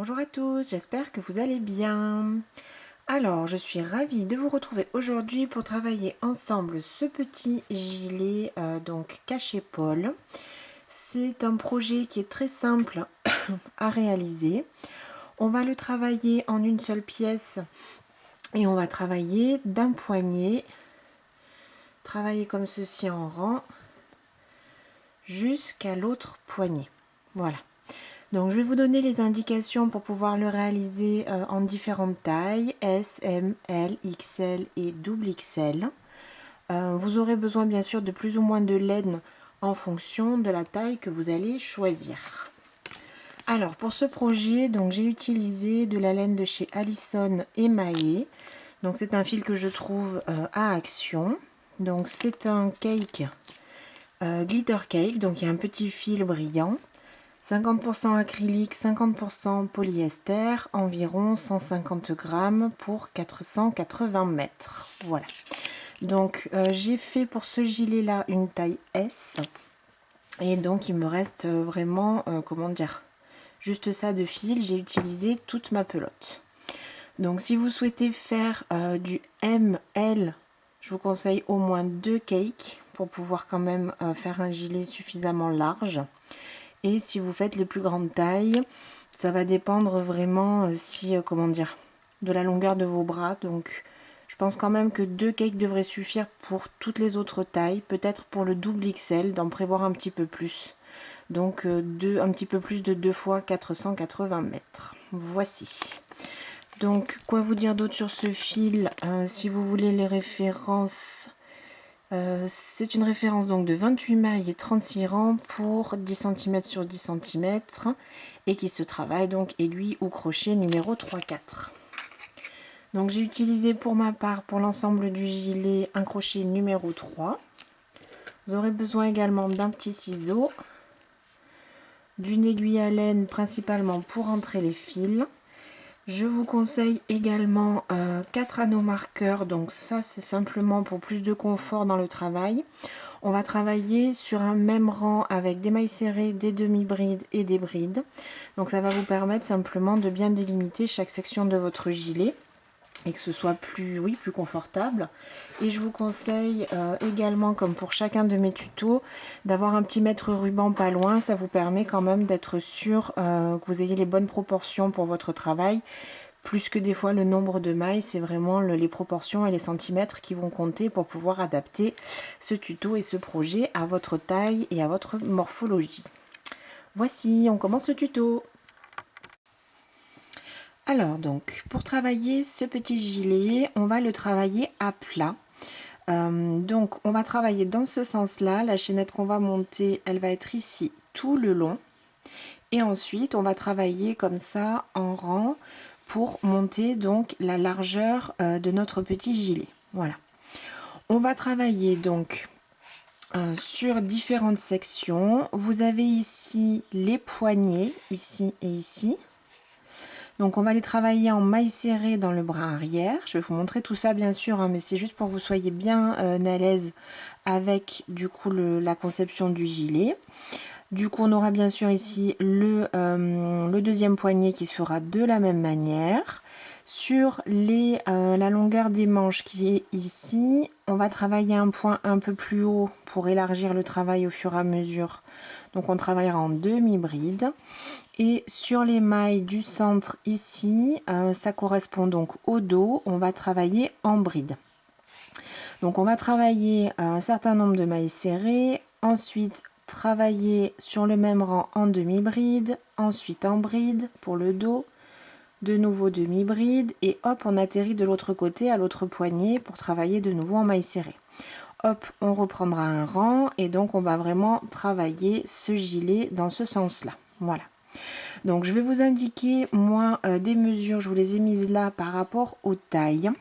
Bonjour à tous, j'espère que vous allez bien. Alors, je suis ravie de vous retrouver aujourd'hui pour travailler ensemble ce petit gilet donc cache-épaule. C'est un projet qui est très simple à réaliser. On va le travailler en une seule pièce et on va travailler d'un poignet, travailler comme ceci en rang jusqu'à l'autre poignet. Voilà. Donc je vais vous donner les indications pour pouvoir le réaliser en différentes tailles, S, M, L, XL et double XL. Vous aurez besoin bien sûr de plus ou moins de laine en fonction de la taille que vous allez choisir. Alors pour ce projet, donc j'ai utilisé de la laine de chez Allison émaillée. Donc c'est un fil que je trouve à Action. Donc c'est un cake, glitter cake, donc il y a un petit fil brillant. 50% acrylique, 50% polyester, environ 150 grammes pour 480 mètres. Voilà. Donc, j'ai fait pour ce gilet-là une taille S. Et donc, il me reste vraiment, comment dire, juste ça de fil. J'ai utilisé toute ma pelote. Donc, si vous souhaitez faire du ML, je vous conseille au moins 2 cakes pour pouvoir quand même faire un gilet suffisamment large. Et si vous faites les plus grandes tailles, ça va dépendre vraiment comment dire, de la longueur de vos bras. Donc je pense quand même que 2 cakes devraient suffire pour toutes les autres tailles. Peut-être pour le double XL, d'en prévoir un petit peu plus. Donc un petit peu plus de 2 fois 480 mètres. Voici. Donc quoi vous dire d'autre sur ce fil? Si vous voulez les références... c'est une référence donc de 28 mailles et 36 rangs pour 10 cm sur 10 cm et qui se travaille donc aiguille ou crochet numéro 3-4. Donc j'ai utilisé pour ma part pour l'ensemble du gilet un crochet numéro 3. Vous aurez besoin également d'un petit ciseau, d'une aiguille à laine principalement pour entrer les fils. Je vous conseille également 4 anneaux marqueurs, donc ça c'est simplement pour plus de confort dans le travail. On va travailler sur un même rang avec des mailles serrées, des demi-brides et des brides. Donc ça va vous permettre simplement de bien délimiter chaque section de votre gilet et que ce soit plus confortable. Et je vous conseille également, comme pour chacun de mes tutos, d'avoir un petit mètre ruban pas loin. Ça vous permet quand même d'être sûr que vous ayez les bonnes proportions pour votre travail. Plus que des fois le nombre de mailles, c'est vraiment les proportions et les centimètres qui vont compter pour pouvoir adapter ce tuto et ce projet à votre taille et à votre morphologie. Voici, on commence le tuto. Alors donc, pour travailler ce petit gilet, on va le travailler à plat. Donc, on va travailler dans ce sens-là. La chaînette qu'on va monter, elle va être ici tout le long. Et ensuite, on va travailler comme ça en rang pour monter donc la largeur de notre petit gilet. Voilà. On va travailler donc sur différentes sections. Vous avez ici les poignets, ici et ici. Donc on va les travailler en maille serrée dans le bras arrière. Je vais vous montrer tout ça bien sûr, hein, mais c'est juste pour que vous soyez bien à l'aise avec du coup la conception du gilet. Du coup on aura bien sûr ici le deuxième poignet qui se fera de la même manière. Sur la longueur des manches qui est ici, on va travailler un point un peu plus haut pour élargir le travail au fur et à mesure. Donc on travaillera en demi-bride. Et sur les mailles du centre ici, ça correspond donc au dos, on va travailler en bride. Donc on va travailler un certain nombre de mailles serrées, ensuite travailler sur le même rang en demi-bride, ensuite en bride pour le dos, de nouveau demi-bride et hop on atterrit de l'autre côté à l'autre poignet pour travailler de nouveau en mailles serrées. Hop, on reprendra un rang et donc on va vraiment travailler ce gilet dans ce sens-là. Voilà. Donc je vais vous indiquer moi des mesures, je vous les ai mises là par rapport aux tailles.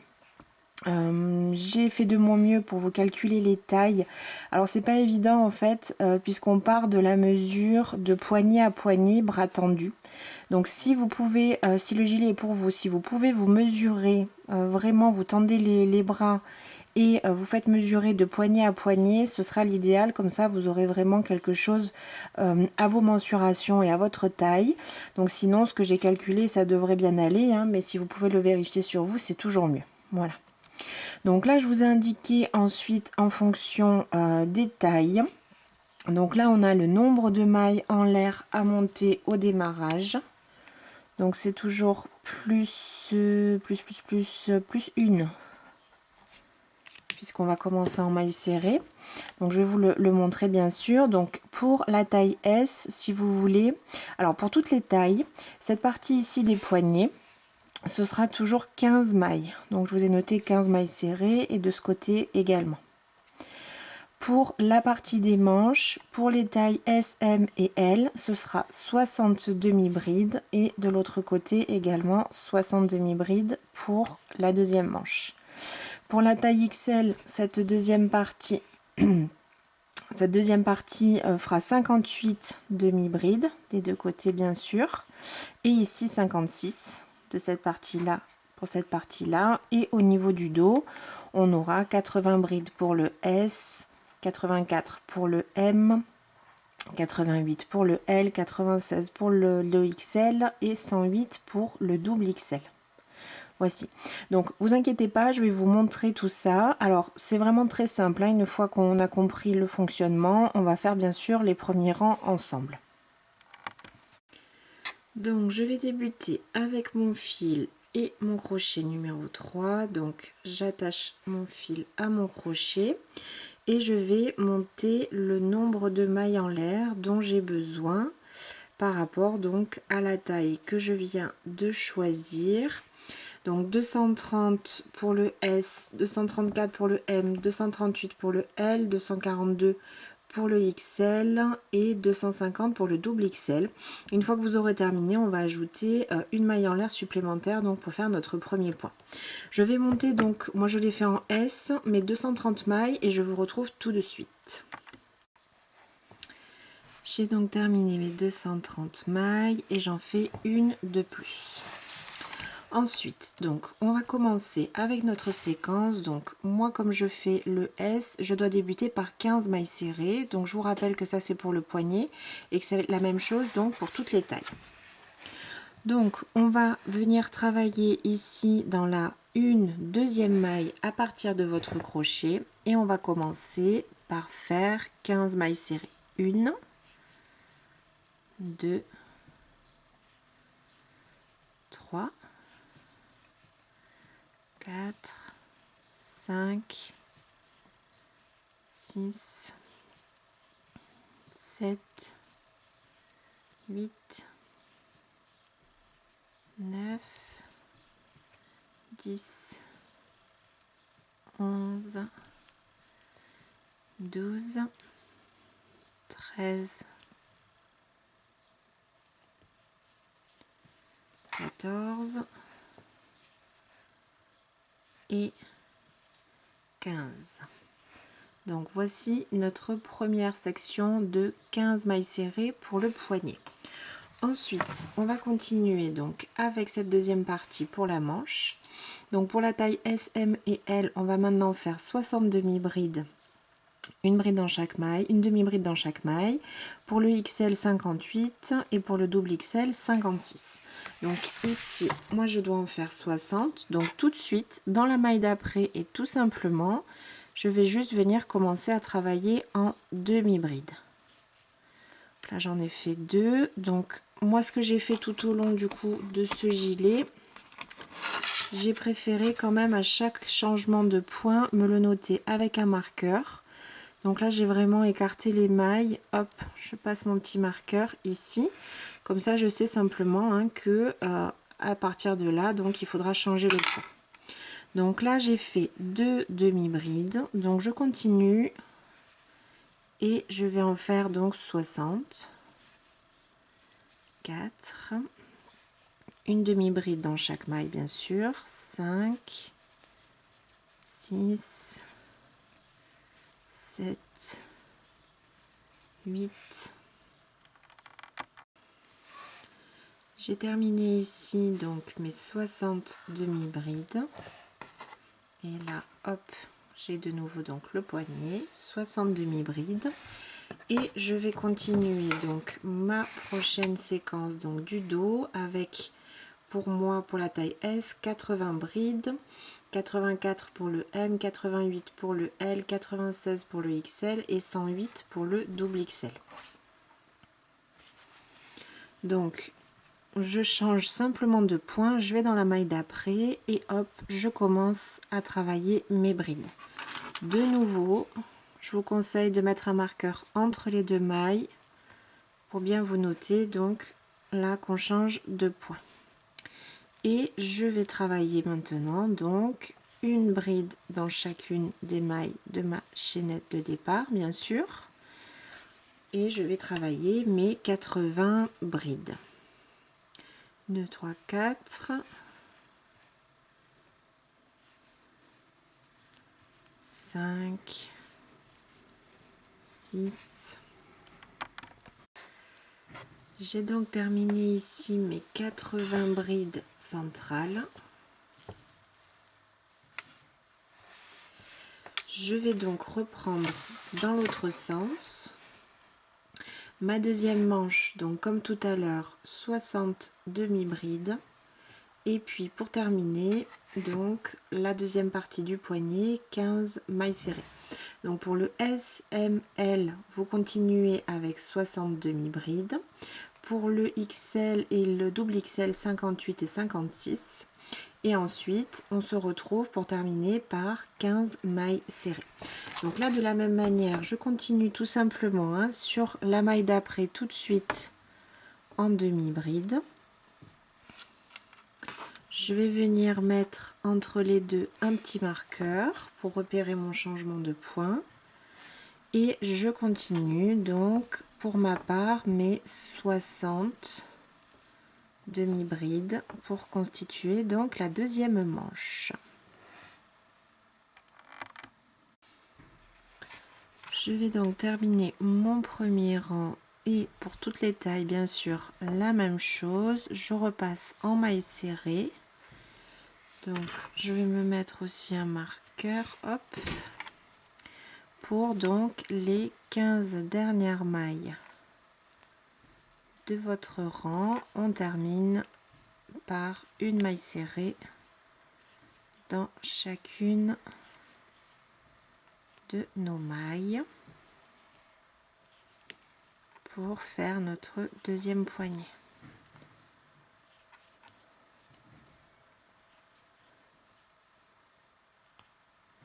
J'ai fait de mon mieux pour vous calculer les tailles. Alors c'est pas évident en fait puisqu'on part de la mesure de poignet à poignet, bras tendu. Donc si vous pouvez, si le gilet est pour vous, si vous pouvez vous mesurer, vraiment vous tendez les bras et vous faites mesurer de poignet à poignet, ce sera l'idéal, comme ça vous aurez vraiment quelque chose à vos mensurations et à votre taille. Donc sinon ce que j'ai calculé ça devrait bien aller, hein, mais si vous pouvez le vérifier sur vous c'est toujours mieux. Voilà. Donc là je vous ai indiqué ensuite en fonction des tailles. Donc là on a le nombre de mailles en l'air à monter au démarrage. Donc c'est toujours plus une, puisqu'on va commencer en maille serrée. Donc je vais vous le montrer bien sûr. Donc pour la taille S, si vous voulez, alors pour toutes les tailles, cette partie ici des poignets, ce sera toujours 15 mailles. Donc je vous ai noté 15 mailles serrées et de ce côté également. Pour la partie des manches, pour les tailles S, M et L, ce sera 60 demi-brides et de l'autre côté également 60 demi-brides pour la deuxième manche. Pour la taille XL, cette deuxième partie fera 58 demi-brides des deux côtés bien sûr, et ici 56 de cette partie-là pour cette partie-là. Et au niveau du dos, on aura 80 brides pour le S, 84 pour le M, 88 pour le L, 96 pour le XL et 108 pour le double XL. Voici. Donc, vous inquiétez pas, je vais vous montrer tout ça. Alors, c'est vraiment très simple, hein. Une fois qu'on a compris le fonctionnement, on va faire bien sûr les premiers rangs ensemble. Donc, je vais débuter avec mon fil et mon crochet numéro 3. Donc, j'attache mon fil à mon crochet et je vais monter le nombre de mailles en l'air dont j'ai besoin par rapport donc à la taille que je viens de choisir. Donc 230 pour le S, 234 pour le M, 238 pour le L, 242 pour le XL et 250 pour le double XL. Une fois que vous aurez terminé, on va ajouter une maille en l'air supplémentaire donc pour faire notre premier point. Je vais monter donc, moi je l'ai fait en S, mes 230 mailles et je vous retrouve tout de suite. J'ai donc terminé mes 230 mailles et j'en fais une de plus. Ensuite, donc, on va commencer avec notre séquence. Donc, moi, comme je fais le S, je dois débuter par 15 mailles serrées. Donc, je vous rappelle que ça, c'est pour le poignet et que c'est la même chose donc pour toutes les tailles. Donc, on va venir travailler ici dans la deuxième maille à partir de votre crochet et on va commencer par faire 15 mailles serrées. 1, 2, 3, 4, 5, 6, 7, 8, 9, 10, 11, 12, 13, 14 et 15. Donc voici notre première section de 15 mailles serrées pour le poignet. Ensuite, on va continuer donc avec cette deuxième partie pour la manche. Donc pour la taille S, M et L, on va maintenant faire 60 demi-brides. Une bride dans chaque maille, une demi-bride dans chaque maille. Pour le XL 58 et pour le double XL 56. Donc ici, moi je dois en faire 60. Donc tout de suite, dans la maille d'après et tout simplement, je vais juste venir commencer à travailler en demi-bride. Là j'en ai fait 2. Donc moi ce que j'ai fait tout au long du coup de ce gilet, j'ai préféré quand même à chaque changement de point me le noter avec un marqueur. Donc là j'ai vraiment écarté les mailles, hop, je passe mon petit marqueur ici, comme ça je sais simplement hein, que à partir de là, donc il faudra changer le point. Donc là j'ai fait 2 demi-brides, donc je continue et je vais en faire donc 60, 4, une demi-bride dans chaque maille bien sûr, 5, 6, 7, 8. J'ai terminé ici donc mes 60 demi-brides. Et là, hop, j'ai de nouveau donc le poignet, 60 demi-brides. Et je vais continuer donc ma prochaine séquence donc du dos avec, pour moi, pour la taille S, 80 brides, 84 pour le M, 88 pour le L, 96 pour le XL et 108 pour le double XL. Donc, je change simplement de point, je vais dans la maille d'après et hop, je commence à travailler mes brides. De nouveau, je vous conseille de mettre un marqueur entre les deux mailles pour bien vous noter donc là qu'on change de point. Et je vais travailler maintenant donc une bride dans chacune des mailles de ma chaînette de départ, bien sûr. Et je vais travailler mes 80 brides. 2, 3, 4, 5, 6. J'ai donc terminé ici mes 80 brides centrales. Je vais donc reprendre dans l'autre sens ma deuxième manche, donc comme tout à l'heure, 60 demi-brides. Et puis pour terminer, donc la deuxième partie du poignet, 15 mailles serrées. Donc pour le S, M, L, vous continuez avec 60 demi-brides. Pour le XL et le double XL, 58 et 56. Et ensuite, on se retrouve pour terminer par 15 mailles serrées. Donc là, de la même manière, je continue tout simplement sur la maille d'après tout de suite en demi-bride. Je vais venir mettre entre les deux un petit marqueur pour repérer mon changement de point. Et je continue donc pour ma part mes 60 demi-brides pour constituer donc la deuxième manche. Je vais donc terminer mon premier rang et pour toutes les tailles bien sûr la même chose. Je repasse en maille serrée. Donc je vais me mettre aussi un marqueur, hop, pour donc les 15 dernières mailles de votre rang. On termine par une maille serrée dans chacune de nos mailles pour faire notre deuxième poignet.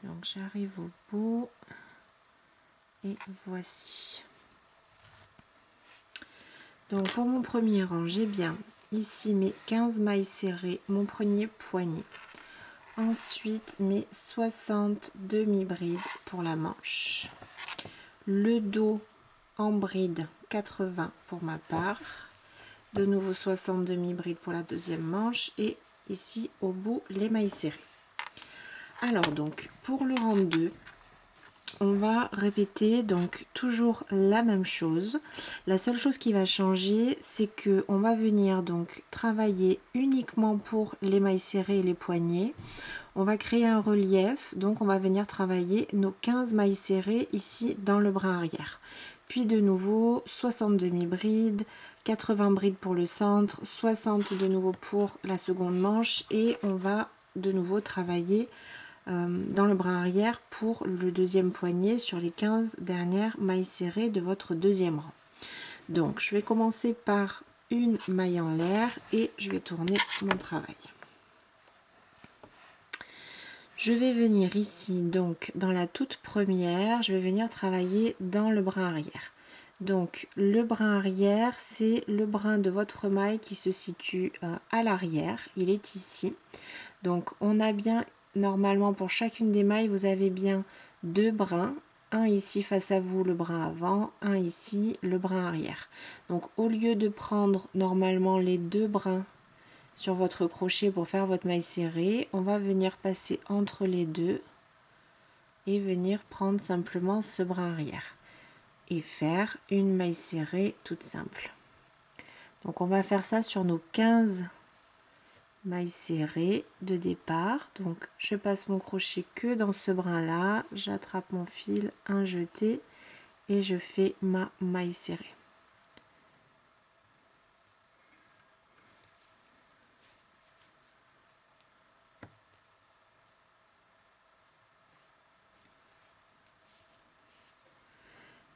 Donc j'arrive au bout et voici. Donc pour mon premier rang, j'ai bien ici mes 15 mailles serrées, mon premier poignet. Ensuite mes 60 demi-brides pour la manche. Le dos en bride 80 pour ma part. De nouveau 60 demi-brides pour la deuxième manche et ici au bout les mailles serrées. Alors donc pour le rang 2, on va répéter donc toujours la même chose. La seule chose qui va changer, c'est que on va venir donc travailler uniquement pour les mailles serrées et les poignets. On va créer un relief, donc on va venir travailler nos 15 mailles serrées ici dans le bras arrière. Puis de nouveau 60 demi-brides, 80 brides pour le centre, 60 de nouveau pour la seconde manche et on va de nouveau travailler dans le bras arrière pour le deuxième poignet sur les 15 dernières mailles serrées de votre deuxième rang. Donc je vais commencer par une maille en l'air et je vais tourner mon travail. Je vais venir ici donc dans la toute première, je vais venir travailler dans le bras arrière. Donc le bras arrière, c'est le brin de votre maille qui se situe à l'arrière, il est ici. Donc on a bien, normalement pour chacune des mailles, vous avez bien deux brins, un ici face à vous, le brin avant, un ici, le brin arrière. Donc au lieu de prendre normalement les deux brins sur votre crochet pour faire votre maille serrée, on va venir passer entre les deux et venir prendre simplement ce brin arrière et faire une maille serrée toute simple. Donc on va faire ça sur nos 15 maille serrée de départ. Donc je passe mon crochet que dans ce brin là, j'attrape mon fil, un jeté et je fais ma maille serrée.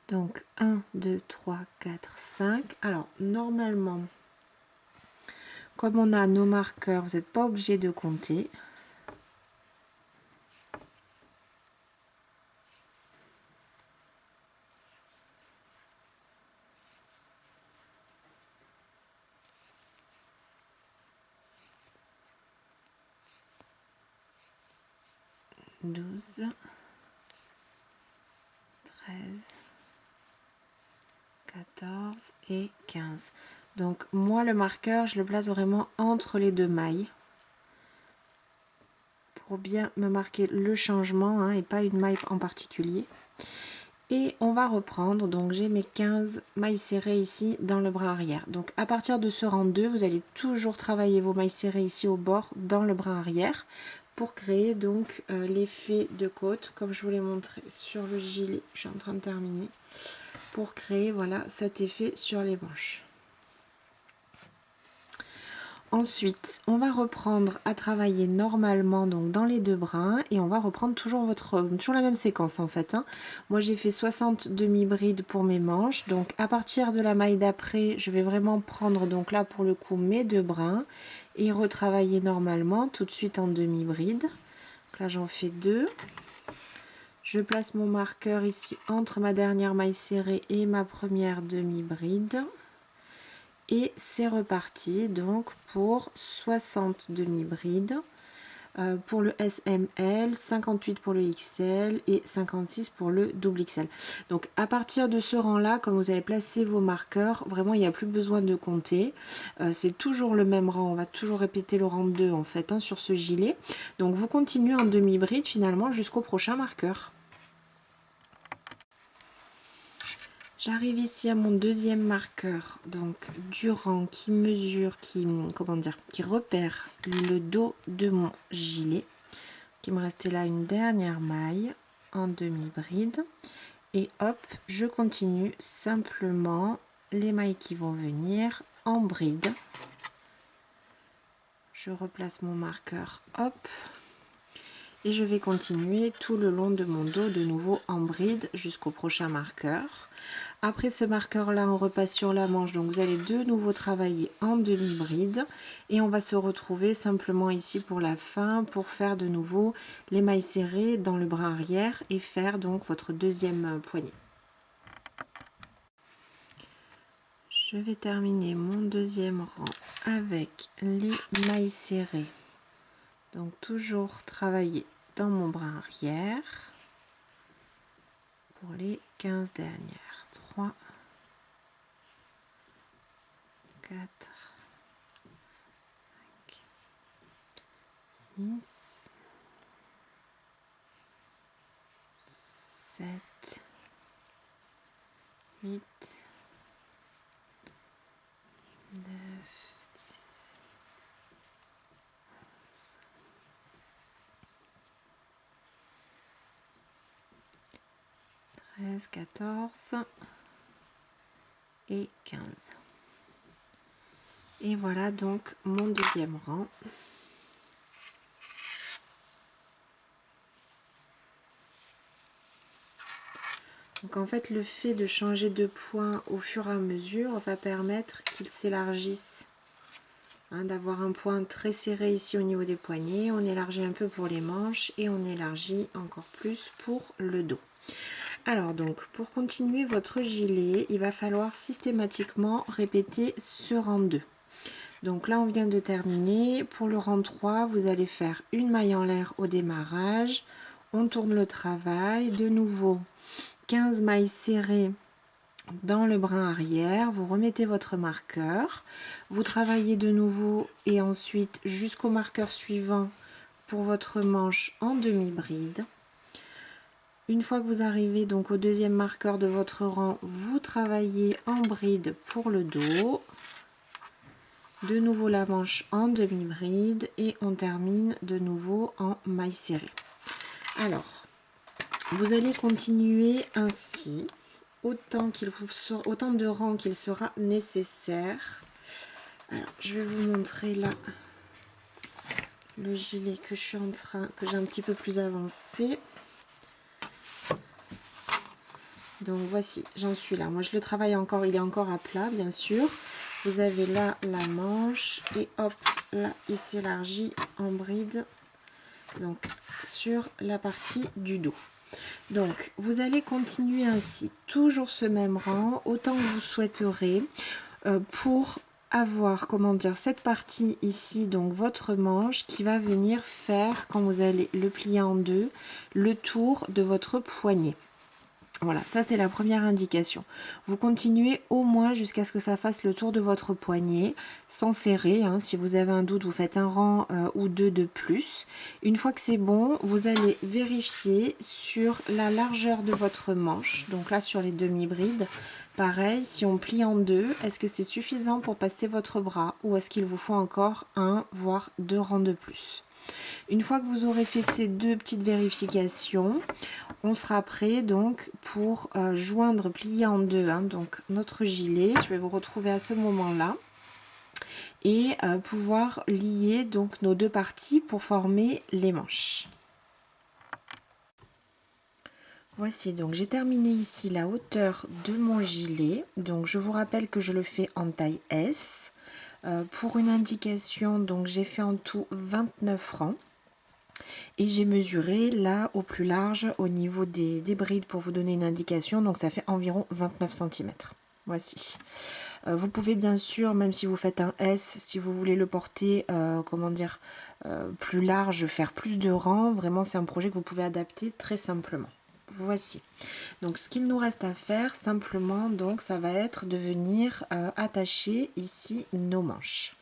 Donc 1, 2, 3, 4, 5. Alors normalement, comme on a nos marqueurs, vous n'êtes pas obligé de compter. « 12, 13, 14 et 15. Donc moi le marqueur, je le place vraiment entre les deux mailles pour bien me marquer le changement hein, et pas une maille en particulier. Et on va reprendre, donc j'ai mes 15 mailles serrées ici dans le bras arrière. Donc à partir de ce rang 2, vous allez toujours travailler vos mailles serrées ici au bord dans le bras arrière pour créer donc l'effet de côte comme je vous l'ai montré sur le gilet. Je suis en train de terminer pour créer voilà cet effet sur les manches. Ensuite, on va reprendre à travailler normalement donc dans les deux brins et on va reprendre toujours la même séquence en fait. Hein. Moi j'ai fait 60 demi-brides pour mes manches, donc à partir de la maille d'après, je vais vraiment prendre donc là pour le coup mes deux brins et retravailler normalement tout de suite en demi-bride. Là j'en fais deux. Je place mon marqueur ici entre ma dernière maille serrée et ma première demi-bride. Et c'est reparti donc pour 60 demi-brides pour le SML, 58 pour le XL et 56 pour le double XL. Donc à partir de ce rang là, comme vous avez placé vos marqueurs, vraiment il n'y a plus besoin de compter. C'est toujours le même rang, on va toujours répéter le rang 2 en fait hein, sur ce gilet. Donc vous continuez en demi-bride finalement jusqu'au prochain marqueur. J'arrive ici à mon deuxième marqueur, donc du rang qui mesure, qui repère le dos de mon gilet. Il me restait là une dernière maille en demi-bride. Et hop, je continue simplement les mailles qui vont venir en bride. Je replace mon marqueur, hop. Et je vais continuer tout le long de mon dos de nouveau en bride jusqu'au prochain marqueur. Après ce marqueur là on repasse sur la manche, donc vous allez de nouveau travailler en demi-bride et on va se retrouver simplement ici pour la fin pour faire de nouveau les mailles serrées dans le bras arrière et faire donc votre deuxième poignée. Je vais terminer mon deuxième rang avec les mailles serrées, donc toujours travailler dans mon bras arrière pour les 15 dernières. 3, 4, 5, 6, 7, 8, 9, 10, 13, 14 et 15. Et voilà donc mon deuxième rang. Donc en fait le fait de changer de point au fur et à mesure va permettre qu'il s'élargisse. Hein, d'avoir un point très serré ici au niveau des poignets. On élargit un peu pour les manches et on élargit encore plus pour le dos. Alors donc pour continuer votre gilet, il va falloir systématiquement répéter ce rang 2. Donc là on vient de terminer. Pour le rang 3, vous allez faire une maille en l'air au démarrage. On tourne le travail. De nouveau 15 mailles serrées dans le brin arrière. Vous remettez votre marqueur. Vous travaillez de nouveau et ensuite jusqu'au marqueur suivant pour votre manche en demi-bride. Une fois que vous arrivez donc au deuxième marqueur de votre rang, vous travaillez en bride pour le dos. de nouveau la manche en demi-bride et on termine de nouveau en maille serrée. Alors, vous allez continuer ainsi, autant de rangs qu'il sera nécessaire. Alors, je vais vous montrer là le gilet que j'ai un petit peu plus avancé. Donc voici, j'en suis là. Moi je le travaille encore, il est encore à plat bien sûr. Vous avez là la manche et hop, là il s'élargit en bride. Donc sur la partie du dos. Donc vous allez continuer ainsi, toujours ce même rang, autant que vous souhaiterez, pour avoir, comment dire, cette partie ici, donc votre manche qui va venir faire, quand vous allez le plier en deux, le tour de votre poignet. Voilà, ça c'est la première indication. Vous continuez au moins jusqu'à ce que ça fasse le tour de votre poignet, sans serrer. Hein. Si vous avez un doute, vous faites un rang ou deux de plus. Une fois que c'est bon, vous allez vérifier sur la largeur de votre manche. Donc là, sur les demi-brides, pareil, si on plie en deux, est-ce que c'est suffisant pour passer votre bras ou est-ce qu'il vous faut encore un, voire deux rangs de plus? Une fois que vous aurez fait ces deux petites vérifications, on sera prêt donc pour joindre, plier en deux donc notre gilet. Je vais vous retrouver à ce moment-là et pouvoir lier donc nos deux parties pour former les manches. Voici donc j'ai terminé ici la hauteur de mon gilet. Donc je vous rappelle que je le fais en taille S. Pour une indication, donc j'ai fait en tout 29 rangs. Et j'ai mesuré là au plus large au niveau des brides pour vous donner une indication. Donc ça fait environ 29 cm. Voici. Vous pouvez bien sûr, même si vous faites un S, si vous voulez le porter, comment dire, plus large, faire plus de rangs. Vraiment c'est un projet que vous pouvez adapter très simplement. Voici. Donc ce qu'il nous reste à faire simplement, donc ça va être de venir attacher ici nos manches.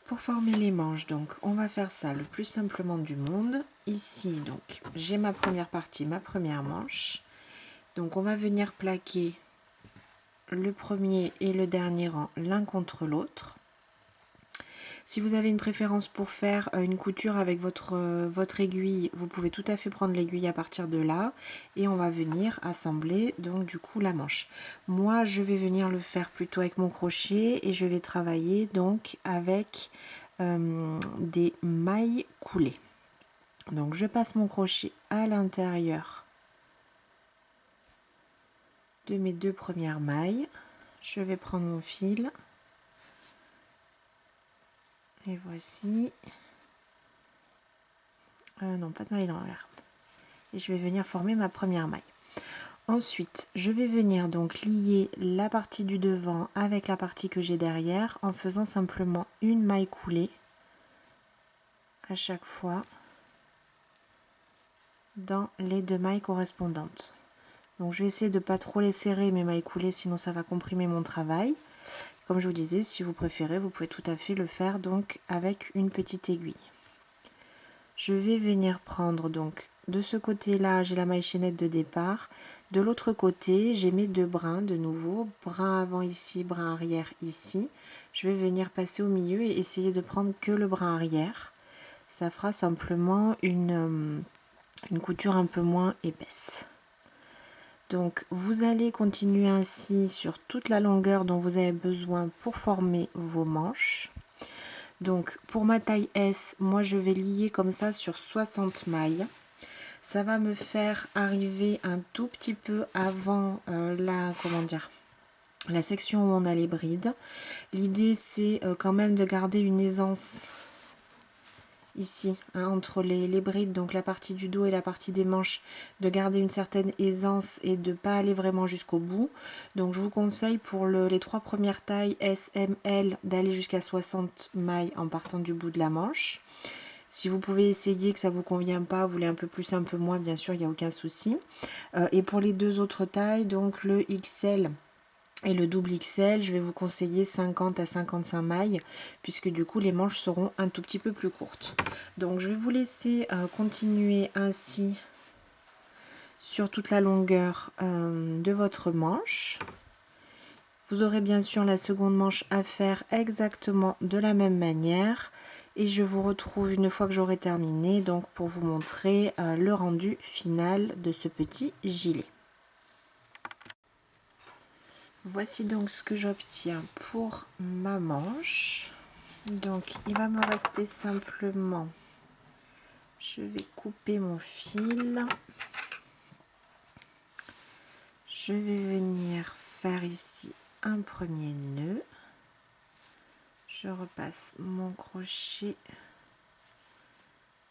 Pour former les manches, donc on va faire ça le plus simplement du monde. Ici, donc j'ai ma première partie, ma première manche. Donc on va venir plaquer le premier et le dernier rang l'un contre l'autre. Si vous avez une préférence pour faire une couture avec votre aiguille, vous pouvez tout à fait prendre l'aiguille à partir de là et on va venir assembler donc du coup la manche. Moi je vais venir le faire plutôt avec mon crochet et je vais travailler donc avec des mailles coulées. Donc je passe mon crochet à l'intérieur de mes deux premières mailles. Je vais prendre mon fil. Et voici. Non, pas de maille dans l'air. Et je vais venir former ma première maille. Ensuite, je vais venir donc lier la partie du devant avec la partie que j'ai derrière en faisant simplement une maille coulée à chaque fois dans les deux mailles correspondantes. Donc je vais essayer de ne pas trop les serrer mes mailles coulées, sinon ça va comprimer mon travail. Comme je vous disais, si vous préférez, vous pouvez tout à fait le faire donc avec une petite aiguille. Je vais venir prendre donc de ce côté-là, j'ai la maille chaînette de départ. De l'autre côté, j'ai mes deux brins de nouveau, brin avant ici, brin arrière ici. Je vais venir passer au milieu et essayer de prendre que le brin arrière. Ça fera simplement une couture un peu moins épaisse. Donc vous allez continuer ainsi sur toute la longueur dont vous avez besoin pour former vos manches. Donc pour ma taille S, moi je vais lier comme ça sur 60 mailles. Ça va me faire arriver un tout petit peu avant la section où on a les brides. L'idée c'est quand même de garder une aisance ici, entre les brides, donc la partie du dos et la partie des manches, de garder une certaine aisance et de ne pas aller vraiment jusqu'au bout. Donc je vous conseille pour les trois premières tailles S, M, L d'aller jusqu'à 60 mailles en partant du bout de la manche. Si vous pouvez essayer que ça ne vous convient pas, vous voulez un peu plus, un peu moins, bien sûr, il n'y a aucun souci. Et pour les deux autres tailles, donc le XL et le double XL, je vais vous conseiller 50 à 55 mailles, puisque du coup les manches seront un tout petit peu plus courtes. Donc je vais vous laisser continuer ainsi sur toute la longueur de votre manche. Vous aurez bien sûr la seconde manche à faire exactement de la même manière. Et je vous retrouve une fois que j'aurai terminé, donc pour vous montrer le rendu final de ce petit gilet. Voici donc ce que j'obtiens pour ma manche. Donc il va me rester simplement, je vais couper mon fil. Je vais venir faire ici un premier nœud. Je repasse mon crochet.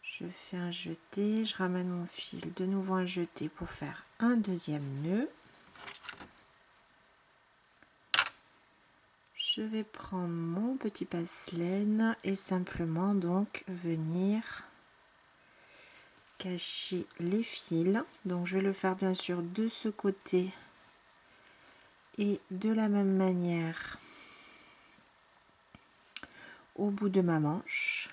Je fais un jeté, je ramène mon fil de nouveau un jeté pour faire un deuxième nœud. Je vais prendre mon petit passe-laine et simplement donc venir cacher les fils. Donc je vais le faire bien sûr de ce côté et de la même manière au bout de ma manche.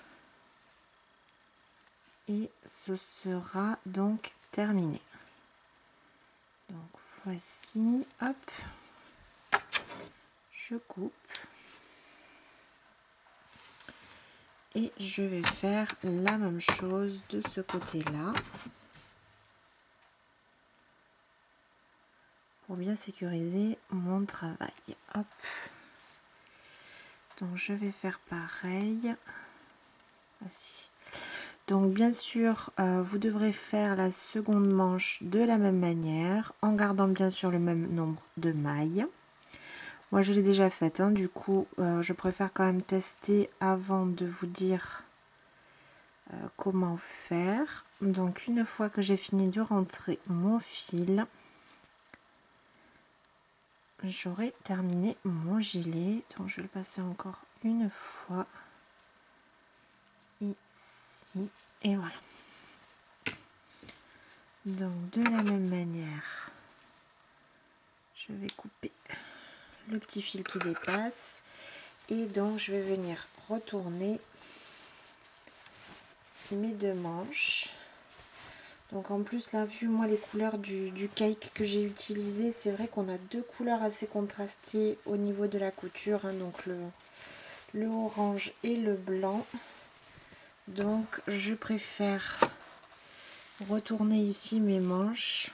Et ce sera donc terminé. Donc voici, hop, je coupe et je vais faire la même chose de ce côté-là pour bien sécuriser mon travail. Hop. Donc je vais faire pareil. Voici. Donc bien sûr, vous devrez faire la seconde manche de la même manière, en gardant bien sûr le même nombre de mailles. Moi je l'ai déjà faite, hein, du coup je préfère quand même tester avant de vous dire comment faire. Donc une fois que j'ai fini de rentrer mon fil, j'aurai terminé mon gilet. Donc je vais le passer encore une fois ici et voilà. Donc de la même manière, je vais couper le petit fil qui dépasse et donc je vais venir retourner mes deux manches. Donc en plus là, vu moi les couleurs du cake que j'ai utilisé, c'est vrai qu'on a deux couleurs assez contrastées au niveau de la couture, hein, donc le orange et le blanc. Donc je préfère retourner ici mes manches.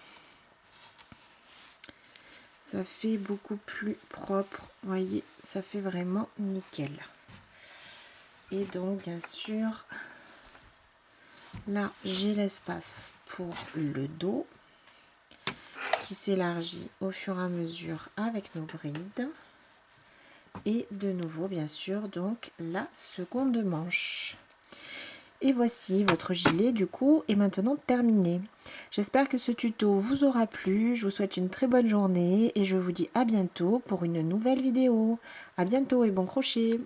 Ça fait beaucoup plus propre, vous voyez, ça fait vraiment nickel. Et donc bien sûr, là j'ai l'espace pour le dos qui s'élargit au fur et à mesure avec nos brides. Et de nouveau bien sûr donc la seconde manche. Et voici votre gilet du coup est maintenant terminé. J'espère que ce tuto vous aura plu. Je vous souhaite une très bonne journée et je vous dis à bientôt pour une nouvelle vidéo. À bientôt et bon crochet!